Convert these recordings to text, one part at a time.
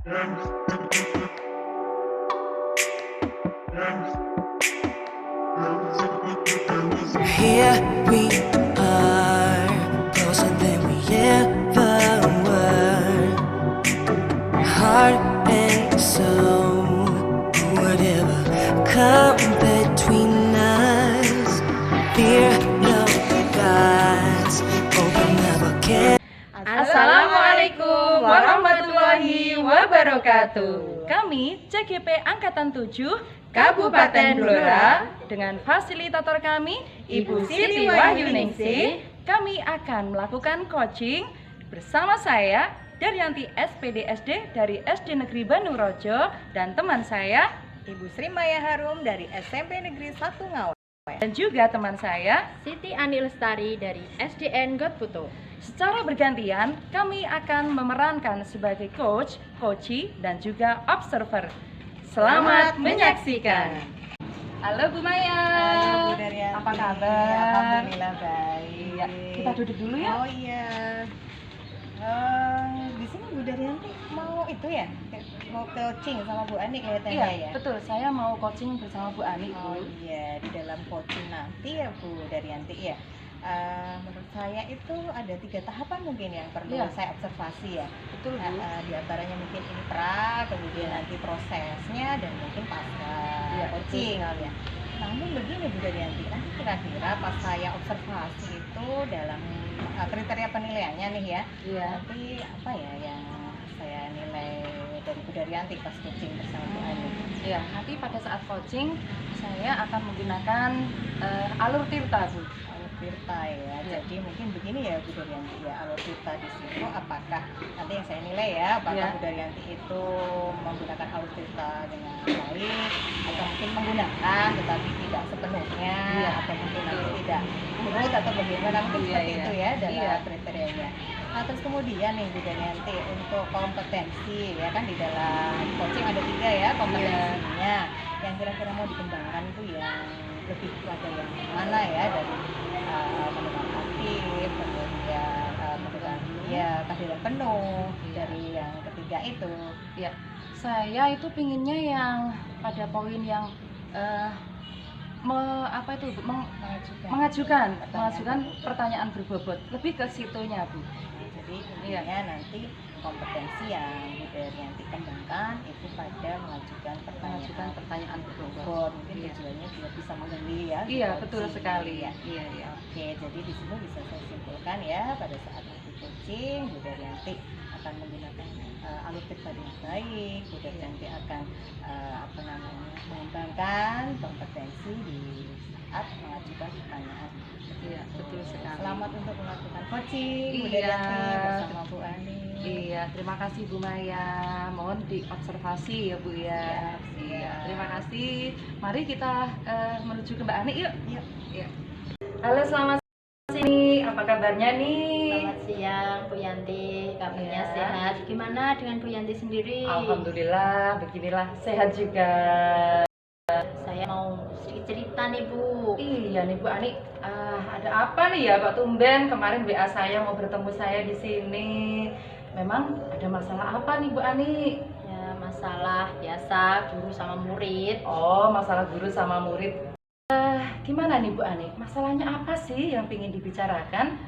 Here we are, closer than we ever were. Heart and soul, whatever come between us. Fear no gods, open up a can. Assalamualaikum warahmatullahi wabarakatuh. Kami CGP Angkatan 7 Kabupaten Blora dengan fasilitator kami Ibu Siti Wahyuningsih. Kami akan melakukan coaching bersama saya Daryanti SPD SD dari SD Negeri Bandung Rojo dan teman saya Ibu Sri Maya Harum dari SMP Negeri 1 Ngawen. dan juga teman saya Siti Ani Lestari dari SDN Godputo. secara bergantian kami akan memerankan sebagai coach, coachee, dan juga observer. Selamat menyaksikan. Halo Bu Maya. Halo Bu Daryanti. Apa kabar? Alhamdulillah baik. Iya, kita duduk dulu ya. Oh iya. Di sini Bu Daryanti mau itu ya? Mau coaching sama Bu Ani kelihatannya Iya, ya? betul. Saya mau coaching bersama Bu Ani. Oh iya, di dalam coaching nanti ya Bu Daryanti ya. Menurut saya itu ada 3 tahapan mungkin yang perlu Iya. saya observasi ya. Betul Bu. Di antaranya mungkin ini pra, kemudian nanti prosesnya dan mungkin pasca Iya, coaching ya. Namun begini Bu Daryanti, nanti kira-kira pas saya observasi itu dalam kriteria penilaiannya nih ya, Iya. nanti apa ya yang saya nilai dari Bu Daryanti pas coaching bersama Bu Ani? Iya, nanti pada saat coaching saya akan menggunakan alur tirta Bu. Alur tirta ya. Iya. Jadi mungkin begini ya Bu Daryanti ya, alur tirta di situ apakah nanti yang saya nilai ya, apakah Iya. Bu Daryanti itu menggunakan alur tirta dengan baik atau mungkin menggunakan tetapi tidak sepenuhnya, Iya. atau mungkin nanti tidak urut atau bagaimana, mungkin Iya, seperti iya. itu ya dalam Iya. kriterianya. Nah terus kemudian nih Bu Daryanti untuk kompetensi ya kan di dalam coaching ada 3 ya kompetensinya. Yang kira-kira mau dikembangkan itu yang lebih pada yang mana ya, dari pendidikan aktif, kemudian pendidikan ya kehadiran penuh, dari yang ketiga itu. Iya. Saya itu pinginnya yang pada poin yang mengajukan pertanyaan berbobot, lebih ke situnya Bu. Jadi intinya nanti kompetensi yang Bu Daryanti kembangkan itu pada mengajukan Pertanyaan berbobot. berbobot, mungkin Iya. tujuannya juga bisa menggali ya. Iya, coaching. betul sekali. Ya. Iya, iya. Oke, jadi di sini bisa saya simpulkan ya, pada saat nanti coaching Bu Daryanti akan menggunakan alur tirta dengan baik. Bu Daryanti akan mengembangkan kompetensi di saat mengajukan pertanyaan. Iya, betul sekali. Selamat untuk melakukan coaching Bu Iya, Daryanti bersama Bu Ani. Iya, terima kasih Bu Maya. Mohon diobservasi ya Bu ya. Siap, Iya, siap. terima kasih. Mari kita menuju ke Mbak Ani yuk. Yuk. Iya. Halo, selamat sini. Apa kabarnya nih? Selamat siang Bu Yanti, kabarnya Iya. sehat. Gimana dengan Bu Yanti sendiri? Alhamdulillah, beginilah sehat juga. Saya mau sedikit cerita nih Bu. Iya nih Bu Ani, ada apa nih ya Pak Tumben? Kemarin WA saya mau bertemu saya di sini. Memang ada masalah apa nih Bu Ani? Ya masalah biasa guru sama murid. Oh, masalah guru sama murid. Gimana nih Bu Ani? Masalahnya apa sih yang ingin dibicarakan?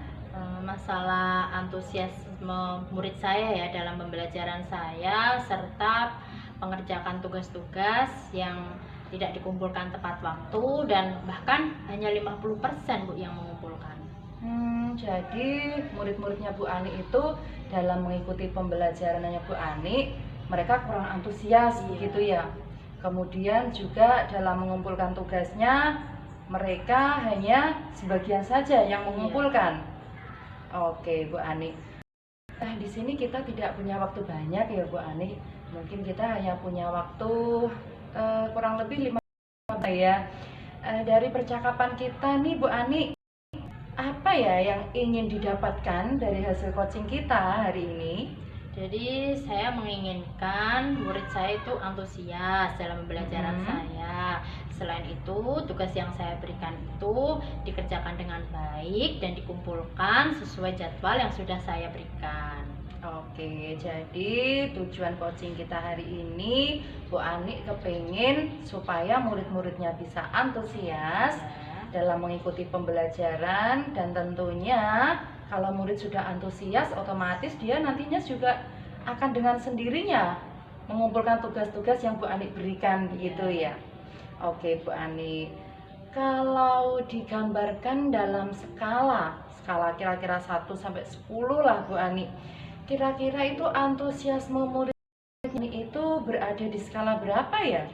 Masalah antusiasme murid saya ya dalam pembelajaran saya serta mengerjakan tugas-tugas yang tidak dikumpulkan tepat waktu dan bahkan hanya 50% Bu yang mengumpulkan. Jadi murid-muridnya Bu Ani itu dalam mengikuti pembelajarannya Bu Ani, mereka kurang antusias Iya. begitu ya. Kemudian juga dalam mengumpulkan tugasnya, mereka hanya sebagian saja yang mengumpulkan. Oke Bu Ani. Di sini kita tidak punya waktu banyak ya Bu Ani. Mungkin kita hanya punya waktu kurang lebih 5 menit ya. Dari percakapan kita nih Bu Ani, apa ya yang ingin didapatkan dari hasil coaching kita hari ini? Jadi saya menginginkan murid saya itu antusias dalam pembelajaran saya. Selain itu, tugas yang saya berikan itu dikerjakan dengan baik dan dikumpulkan sesuai jadwal yang sudah saya berikan. Oke, jadi tujuan coaching kita hari ini, Bu Ani kepingin supaya murid-muridnya bisa antusias dalam mengikuti pembelajaran, dan tentunya kalau murid sudah antusias, otomatis dia nantinya juga akan dengan sendirinya mengumpulkan tugas-tugas yang Bu Ani berikan, begitu ya. Oke, Bu Ani, kalau digambarkan dalam skala kira-kira 1 sampai 10 lah Bu Ani, kira-kira itu antusiasme murid ini itu berada di skala berapa ya?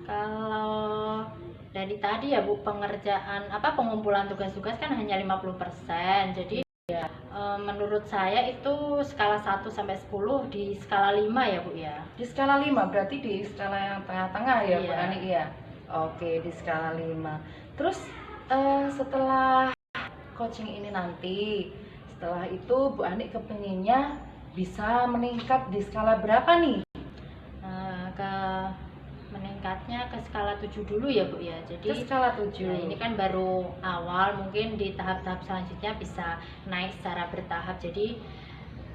Kalau dari tadi ya Bu, pengumpulan tugas-tugas kan hanya 50%. Jadi menurut saya itu skala 1 sampai 10 di skala 5 ya Bu ya. Di skala 5 berarti di skala yang tengah-tengah ya Bu Iya. Ani ya. Oke, di skala 5. Terus setelah coaching ini nanti, setelah itu Bu Ani kepinginnya bisa meningkat di skala berapa nih? Meningkatnya ke skala 7 dulu ya Bu ya. Ke Jadi skala 7. ya, ini kan baru awal, mungkin di tahap-tahap selanjutnya bisa naik secara bertahap. Jadi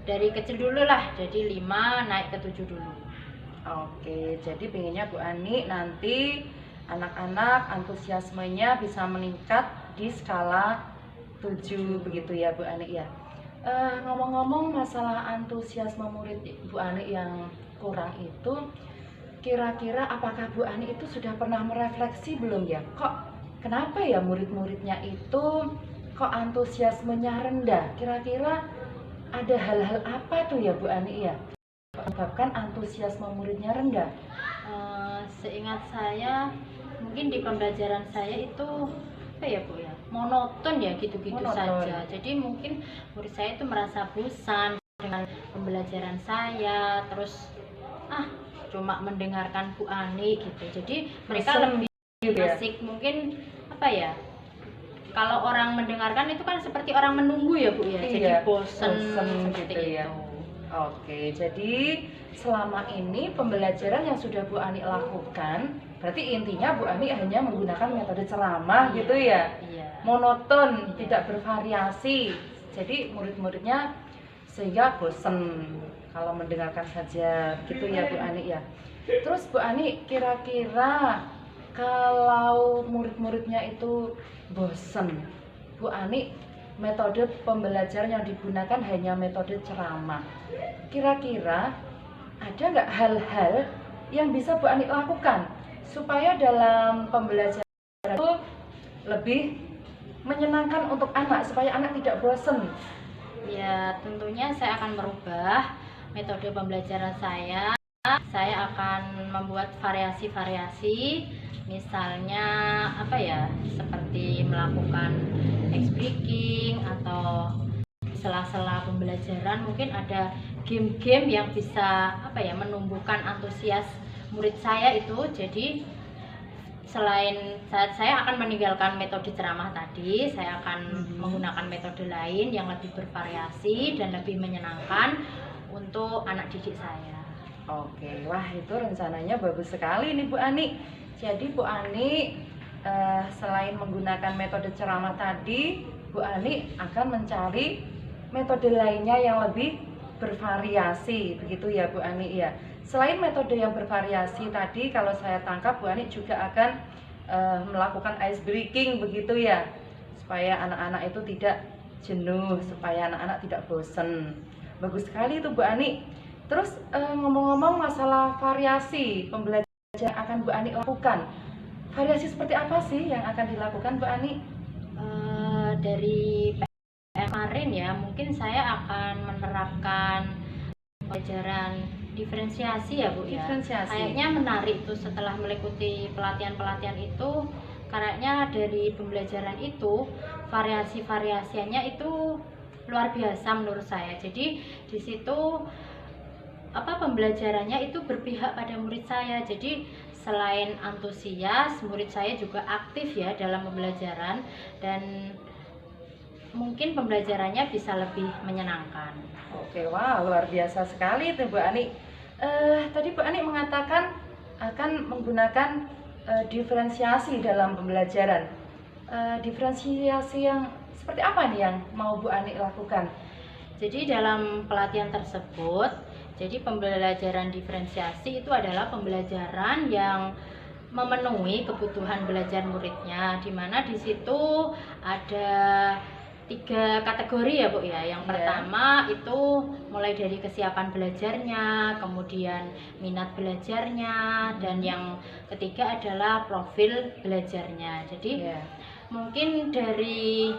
dari kecil dulu lah, jadi 5 naik ke 7 dulu. Oke, jadi pengennya Bu Ani nanti anak-anak antusiasmenya bisa meningkat di skala 7 begitu ya Bu Ani ya. Ngomong-ngomong masalah antusiasme murid Bu Ani yang kurang itu, kira-kira apakah Bu Ani itu sudah pernah merefleksi belum ya? Kenapa ya murid-muridnya itu kok antusiasmenya rendah? Kira-kira ada hal-hal apa tuh ya Bu Ani ya menyebabkan antusiasme muridnya rendah? Seingat saya, mungkin di pembelajaran saya itu apa ya Bu ya, monoton ya, gitu-gitu Monoton. saja. Jadi mungkin murid saya itu merasa bosan dengan pembelajaran saya, terus cuma mendengarkan Bu Ani gitu. Jadi mereka Bosan lebih gitu ya? asik, mungkin apa ya, kalau orang mendengarkan itu kan seperti orang menunggu ya Bu ya. Jadi Iya, bosan bosen seperti gitu ya. itu. Oke, jadi selama ini pembelajaran yang sudah Bu Ani lakukan, berarti intinya Bu Ani hanya menggunakan metode ceramah gitu ya? Iya. Monoton, tidak bervariasi. Jadi murid-muridnya sehingga bosen kalau mendengarkan saja gitu ya Bu Ani ya. Terus Bu Ani, kira-kira kalau murid-muridnya itu bosen, Bu Ani metode pembelajaran yang digunakan hanya metode ceramah. Kira-kira ada nggak hal-hal yang bisa Bu Ani lakukan supaya dalam pembelajaran itu lebih menyenangkan untuk anak, supaya anak tidak bosan? Ya, tentunya saya akan merubah metode pembelajaran saya. Saya akan membuat variasi-variasi, misalnya apa ya, seperti melakukan speaking, atau sela-sela pembelajaran mungkin ada game-game yang bisa apa ya, menumbuhkan antusias murid saya itu. Jadi selain saya akan meninggalkan metode ceramah tadi, saya akan menggunakan metode lain yang lebih bervariasi dan lebih menyenangkan untuk anak didik saya. Oke, wah itu rencananya bagus sekali nih Bu Ani. Jadi Bu Ani selain menggunakan metode ceramah tadi, Bu Ani akan mencari metode lainnya yang lebih bervariasi, begitu ya Bu Ani ya. Selain metode yang bervariasi tadi, kalau saya tangkap Bu Ani juga akan melakukan ice breaking begitu ya, supaya anak-anak itu tidak jenuh, supaya anak-anak tidak bosen. Bagus sekali itu Bu Ani. Terus ngomong-ngomong masalah variasi pembelajaran yang akan Bu Ani lakukan, variasi seperti apa sih yang akan dilakukan Bu Ani? Dari PM kemarin ya, mungkin saya akan menerapkan pelajaran diferensiasi ya Bu ya. Diferensiasi. Kayaknya menarik tuh setelah mengikuti pelatihan-pelatihan itu. Kayaknya dari pembelajaran itu variasi-variasiannya itu luar biasa menurut saya. Jadi di situ pembelajarannya itu berpihak pada murid saya. Jadi selain antusias, murid saya juga aktif ya dalam pembelajaran, dan mungkin pembelajarannya bisa lebih menyenangkan. Oke, wah luar biasa sekali itu Bu Ani. Tadi Bu Ani mengatakan akan menggunakan diferensiasi dalam pembelajaran. Diferensiasi yang seperti apa nih yang mau Bu Ani lakukan? Jadi dalam pelatihan tersebut, jadi pembelajaran diferensiasi itu adalah pembelajaran yang memenuhi kebutuhan belajar muridnya, di mana di situ ada 3 kategori ya Bu ya. Yang pertama itu mulai dari kesiapan belajarnya, kemudian minat belajarnya, dan yang ketiga adalah profil belajarnya. Jadi mungkin dari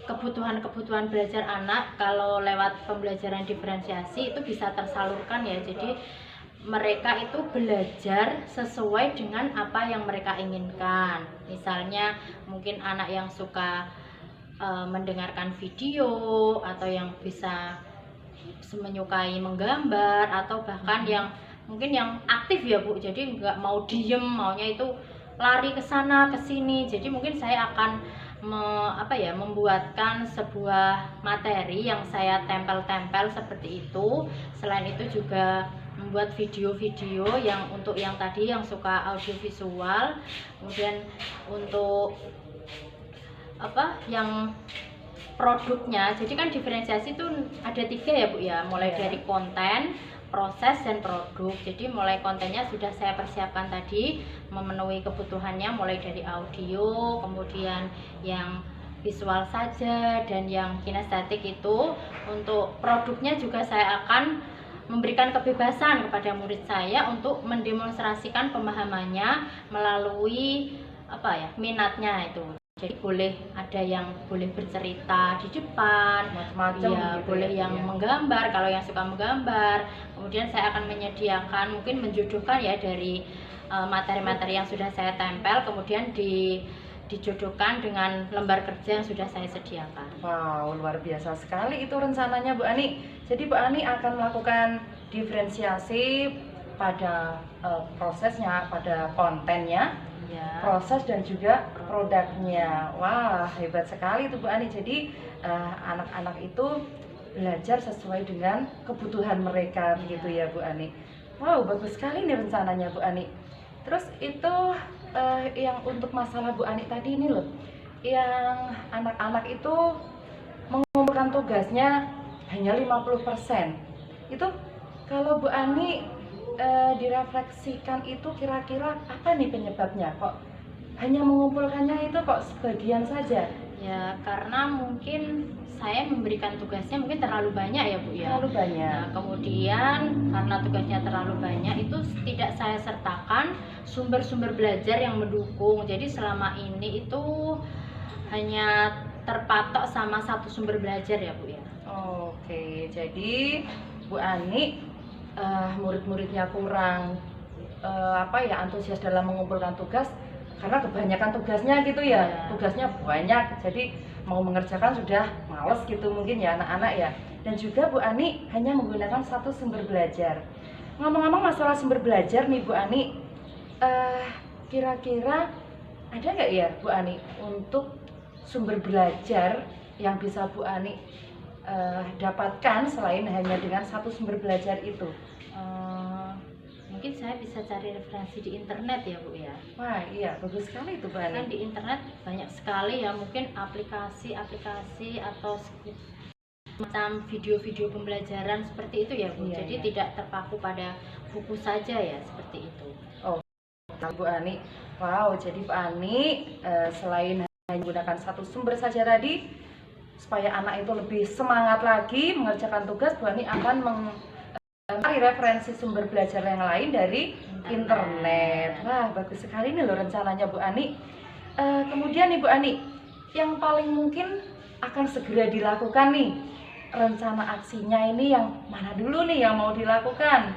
kebutuhan-kebutuhan belajar anak kalau lewat pembelajaran diferensiasi itu bisa tersalurkan ya. Jadi mereka itu belajar sesuai dengan apa yang mereka inginkan. Misalnya mungkin anak yang suka mendengarkan video, atau yang bisa menyukai menggambar, atau bahkan yang mungkin yang aktif ya Bu, jadi nggak mau diem, maunya itu lari ke sana ke sini. Jadi mungkin saya akan membuatkan sebuah materi yang saya tempel-tempel seperti itu. Selain itu juga membuat video-video yang untuk yang tadi yang suka audiovisual. Kemudian untuk yang produknya, jadi kan diferensiasi itu ada 3 ya Bu ya, mulai dari konten, proses, dan produk. Jadi mulai kontennya sudah saya persiapkan tadi, memenuhi kebutuhannya mulai dari audio, kemudian yang visual saja, dan yang kinestetik itu. Untuk produknya juga saya akan memberikan kebebasan kepada murid saya untuk mendemonstrasikan pemahamannya melalui minatnya itu. Jadi boleh ada yang boleh bercerita di depan, macam-macam ya, gitu boleh ya, yang menggambar kalau yang suka menggambar. Kemudian saya akan menyediakan, mungkin menjodohkan ya dari materi-materi yang sudah saya tempel, kemudian dijodohkan dengan lembar kerja yang sudah saya sediakan. Wow, luar biasa sekali itu rencananya Bu Ani. Jadi Bu Ani akan melakukan diferensiasi pada prosesnya, pada kontennya, proses, dan juga produknya. Wah, hebat sekali itu Bu Ani. Jadi anak-anak itu belajar sesuai dengan kebutuhan mereka, begitu ya Bu Ani. Wow, bagus sekali nih rencananya Bu Ani. Terus itu yang untuk masalah Bu Ani tadi ini loh, yang anak-anak itu mengumpulkan tugasnya hanya 50%. Itu kalau Bu Ani direfleksikan itu kira-kira apa nih penyebabnya, kok hanya mengumpulkannya itu kok sebagian saja? Ya karena mungkin saya memberikan tugasnya mungkin terlalu banyak ya Bu ya. Terlalu banyak. Nah, kemudian karena tugasnya terlalu banyak itu tidak saya sertakan sumber-sumber belajar yang mendukung. Jadi selama ini itu hanya terpatok sama satu sumber belajar ya Bu ya. Oke, jadi Bu Ani murid-muridnya kurang antusias dalam mengumpulkan tugas karena kebanyakan tugasnya gitu ya. Tugasnya banyak, jadi mau mengerjakan sudah males gitu mungkin ya anak-anak ya. Dan juga Bu Ani hanya menggunakan satu sumber belajar. Ngomong-ngomong masalah sumber belajar nih Bu Ani, kira-kira ada nggak ya Bu Ani untuk sumber belajar yang bisa Bu Ani dapatkan selain hanya dengan satu sumber belajar itu? Mungkin saya bisa cari referensi di internet ya Bu ya. Wah iya, bagus sekali itu Bu Ani. Kan di internet banyak sekali ya, mungkin aplikasi-aplikasi atau macam video-video pembelajaran seperti itu ya Bu. Jadi tidak terpaku pada buku saja ya, seperti itu. Oh, Bu Ani. Wow, jadi Bu Ani selain hanya menggunakan satu sumber saja tadi, supaya anak itu lebih semangat lagi mengerjakan tugas, Bu Ani akan mencari referensi sumber belajar yang lain dari internet. Wah, bagus sekali nih loh rencananya Bu Ani. Kemudian nih Bu Ani, yang paling mungkin akan segera dilakukan nih, rencana aksinya ini yang mana dulu nih yang mau dilakukan?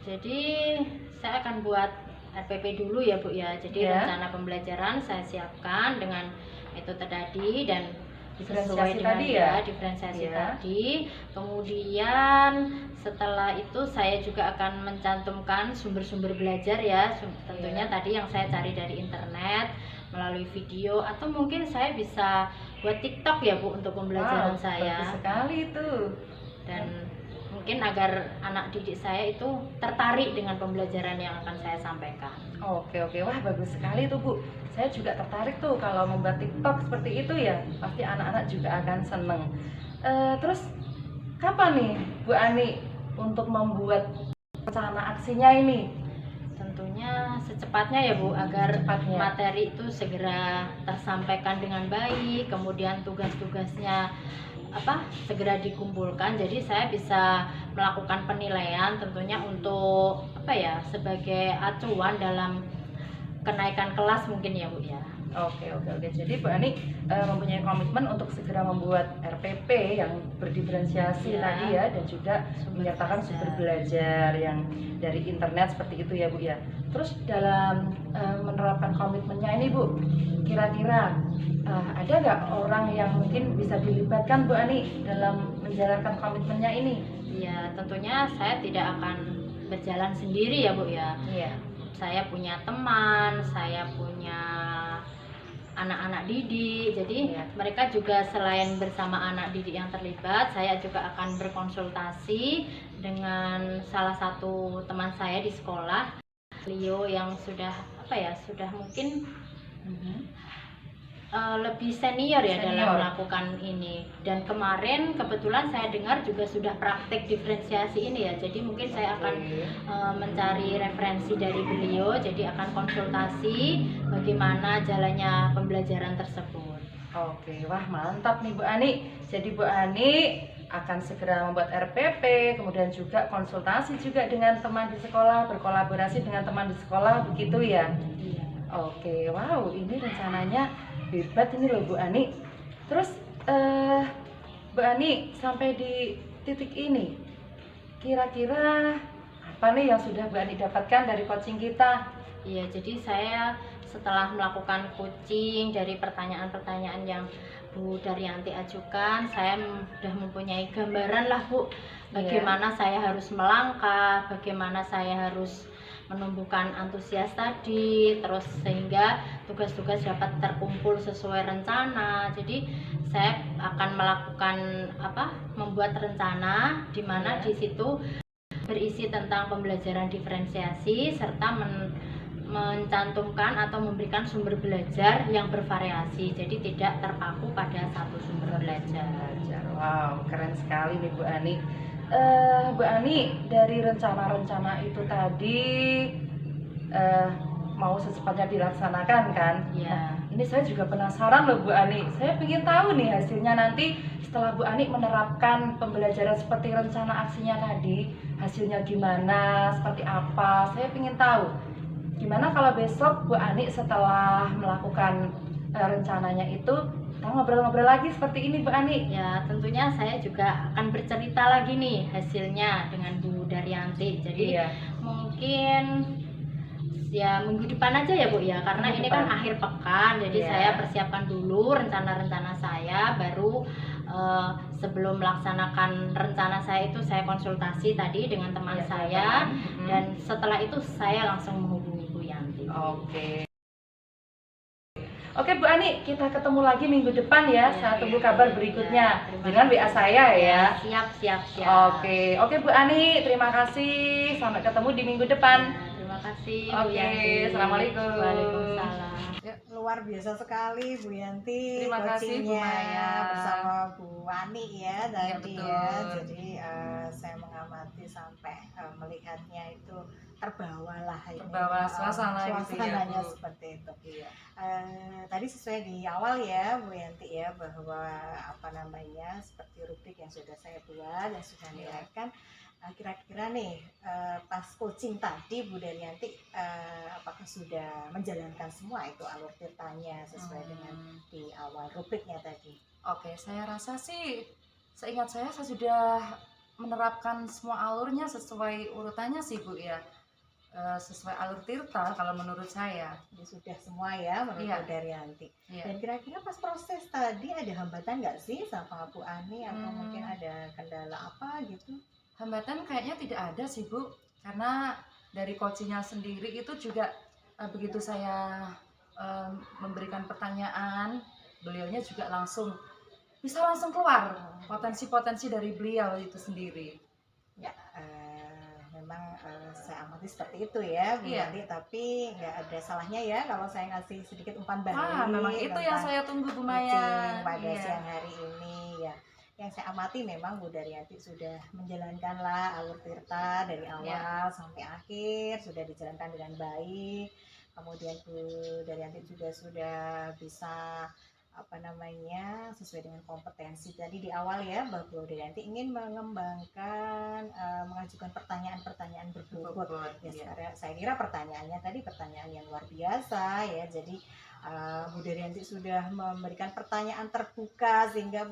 Jadi saya akan buat RPP dulu ya Bu ya. Jadi rencana pembelajaran saya siapkan dengan metode tadi dan sesuai dengan diferensiasi tadi. Kemudian setelah itu saya juga akan mencantumkan sumber-sumber belajar ya, tentunya tadi yang saya cari dari internet melalui video, atau mungkin saya bisa buat TikTok ya Bu untuk pembelajaran saya. Bagus sekali itu. Dan mungkin agar anak didik saya itu tertarik dengan pembelajaran yang akan saya sampaikan. Oke, wah bagus sekali tuh Bu. Saya juga tertarik tuh kalau membuat TikTok seperti itu ya. Pasti anak-anak juga akan seneng. Terus kapan nih Bu Ani untuk membuat rencana aksinya ini? Tentunya secepatnya ya Bu, agar Secepatnya. materi itu segera tersampaikan dengan baik, kemudian tugas-tugasnya segera dikumpulkan, jadi saya bisa melakukan penilaian tentunya untuk sebagai acuan dalam kenaikan kelas mungkin ya Bu ya. Oke. Jadi Bu Ani mempunyai komitmen untuk segera membuat RPP yang berdiferensiasi Ya. tadi ya, dan juga menyertakan sumber belajar yang dari internet seperti itu ya Bu ya. Terus dalam menerapkan komitmennya ini Bu, kira-kira ada nggak orang yang mungkin bisa dilibatkan Bu Ani dalam menjalankan komitmennya ini? Ya, tentunya saya tidak akan berjalan sendiri ya Bu ya. Iya. Saya punya teman, saya punya anak-anak didik, jadi Iya. mereka juga selain bersama anak didik yang terlibat, saya juga akan berkonsultasi dengan salah satu teman saya di sekolah, beliau yang sudah sudah mungkin lebih senior ya dalam melakukan ini. Dan kemarin kebetulan saya dengar juga sudah praktek diferensiasi ini ya, jadi mungkin saya akan mencari referensi dari beliau, jadi akan konsultasi bagaimana jalannya pembelajaran tersebut. Oke, wah mantap nih Bu Ani. Jadi Bu Ani akan segera membuat RPP, kemudian juga konsultasi juga dengan teman di sekolah, berkolaborasi dengan teman di sekolah, begitu ya? Iya. Oke, wow, ini rencananya hebat ini loh Bu Ani. Terus Bu Ani sampai di titik ini, kira-kira apa nih yang sudah Bu Ani dapatkan dari coaching kita? Iya, jadi saya setelah melakukan coaching dari pertanyaan-pertanyaan yang Bu Daryanti ajukan, saya sudah mempunyai gambaran lah Bu, bagaimana saya harus melangkah, bagaimana saya harus menumbuhkan antusias tadi, terus sehingga tugas-tugas dapat terkumpul sesuai rencana. Jadi saya akan melakukan membuat rencana di mana di situ berisi tentang pembelajaran diferensiasi serta mencantumkan atau memberikan sumber belajar yang bervariasi, jadi tidak terpaku pada satu sumber belajar. Wow, keren sekali nih Bu Ani. Bu Ani, dari rencana-rencana itu tadi mau secepatnya dilaksanakan kan? Ya. Ini saya juga penasaran loh Bu Ani. Saya ingin tahu nih hasilnya nanti setelah Bu Ani menerapkan pembelajaran seperti rencana aksinya tadi, hasilnya gimana, seperti apa? Saya ingin tahu. Gimana kalau besok Bu Ani setelah melakukan rencananya itu, kita ngobrol-ngobrol lagi seperti ini Bu Ani? Ya, tentunya saya juga akan bercerita lagi nih hasilnya dengan Bu Daryanti. Jadi mungkin ya minggu depan aja ya Bu ya, karena ini kan akhir pekan, jadi saya persiapkan dulu rencana-rencana saya, baru sebelum melaksanakan rencana saya itu saya konsultasi tadi dengan teman saya, dan setelah itu saya langsung menghubungi Bu Yanti. Oke Bu Ani, kita ketemu lagi minggu depan ya, saya tunggu kabar berikutnya dengan WA saya ya. Siap. Oke Bu Ani, terima kasih, sampai ketemu di minggu depan. Terima kasih Bu Yanti. Assalamualaikum. Waalaikumsalam. Ya, luar biasa sekali Bu Yanti. Terima kasih Bu coachingnya Maya bersama Bu Ani ya tadi betul. ya. Jadi saya mengamati sampai melihatnya itu terbawa suasana gitu ya, suasananya Bu. seperti itu. Tadi sesuai di awal ya Bu Yanti ya, bahwa seperti rubrik yang sudah saya buat dan sudah nilaikan. Kira-kira nih pas coaching tadi Bu Daryanti apakah sudah menjalankan semua itu alur tirtanya sesuai dengan di awal rubriknya tadi? Oke, saya rasa sih seingat saya sudah menerapkan semua alurnya sesuai urutannya sih Bu ya. Sesuai alur tirta kalau menurut saya. Jadi sudah semua ya menurut Bu Daryanti. Dan kira-kira pas proses tadi ada hambatan nggak sih sama Bu Ani, atau mungkin ada kendala apa gitu? Hambatan kayaknya tidak ada sih Bu, karena dari coachingnya sendiri itu juga begitu saya memberikan pertanyaan, beliaunya juga bisa langsung keluar potensi-potensi dari beliau itu sendiri. Ya, memang saya amati seperti itu ya Bu Yanti, tapi nggak ada salahnya ya kalau saya ngasih sedikit umpan balik. Wah, memang itu yang saya tunggu Bu Maya pada siang hari ini ya. yang saya amati memang Bu Daryanti sudah menjalankanlah alur tirta dari awal sampai akhir, sudah dijalankan dengan baik. Kemudian Bu Daryanti juga sudah bisa sesuai dengan kompetensi tadi di awal ya, bahwa Bu Daryanti ingin mengembangkan mengajukan pertanyaan-pertanyaan berbobot ya. Saya kira pertanyaannya tadi pertanyaan yang luar biasa ya. Jadi Bu Daryanti sudah memberikan pertanyaan terbuka sehingga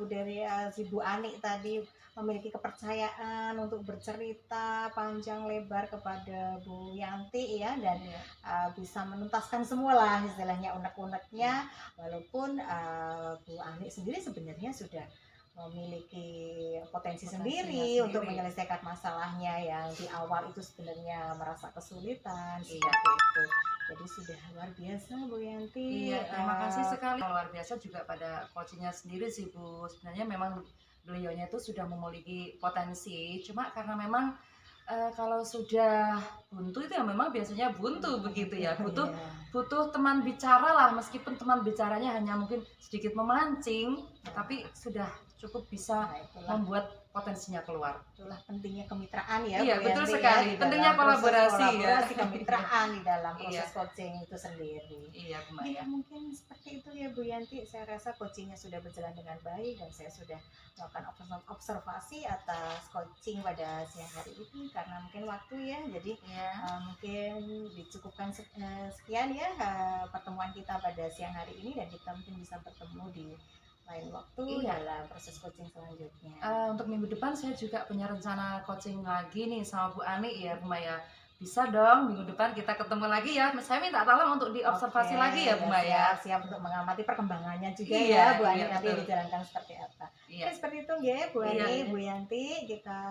si Bu Ani tadi memiliki kepercayaan untuk bercerita panjang lebar kepada Bu Yanti ya, dan bisa menuntaskan semua lah istilahnya unek-uneknya, walaupun Bu Ani sendiri sebenarnya sudah memiliki potensi sendiri untuk menyelesaikan masalahnya yang di awal itu sebenarnya merasa kesulitan seperti itu. Jadi sudah luar biasa Bu Yanti. Iya, terima kasih sekali. Luar biasa juga pada coachingnya sendiri sih Bu. Sebenarnya memang beliaunya itu sudah memiliki potensi, cuma karena memang kalau sudah buntu itu ya memang biasanya buntu begitu ya, butuh teman bicara lah, meskipun teman bicaranya hanya mungkin sedikit memancing, tapi sudah cukup bisa membuat potensinya keluar. Itulah pentingnya kemitraan ya. Iya, Bu betul Yanti, sekali. ya, pentingnya kolaborasi ya. Kemitraan di dalam proses coaching itu sendiri. Iya, Bu Maya. Ya, mungkin seperti itu ya Bu Yanti. Saya rasa coachingnya sudah berjalan dengan baik dan saya sudah melakukan observasi atas coaching pada siang hari ini karena mungkin waktu ya. Jadi mungkin dicukupkan sekian ya pertemuan kita pada siang hari ini, dan kita mungkin bisa bertemu di lain waktu dalam proses coaching selanjutnya. Untuk minggu depan saya juga punya rencana coaching lagi nih sama Bu Ani ya Bu Maya. Bisa dong minggu depan kita ketemu lagi ya. Saya minta tolong untuk diobservasi lagi ya Bu Maya. Siap untuk mengamati perkembangannya juga ya Bu Ani, nanti dijalankan seperti apa. Seperti itu ya Bu Ani, Bu Yanti, kita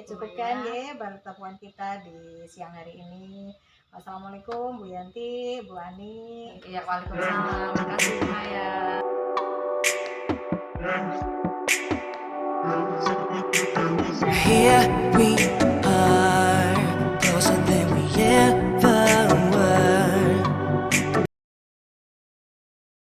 cukupkan ya pertemuan kita di siang hari ini. Wassalamualaikum Bu Yanti, Bu Ani. Iya, waalaikumsalam. Terima kasih Bu Maya. Here we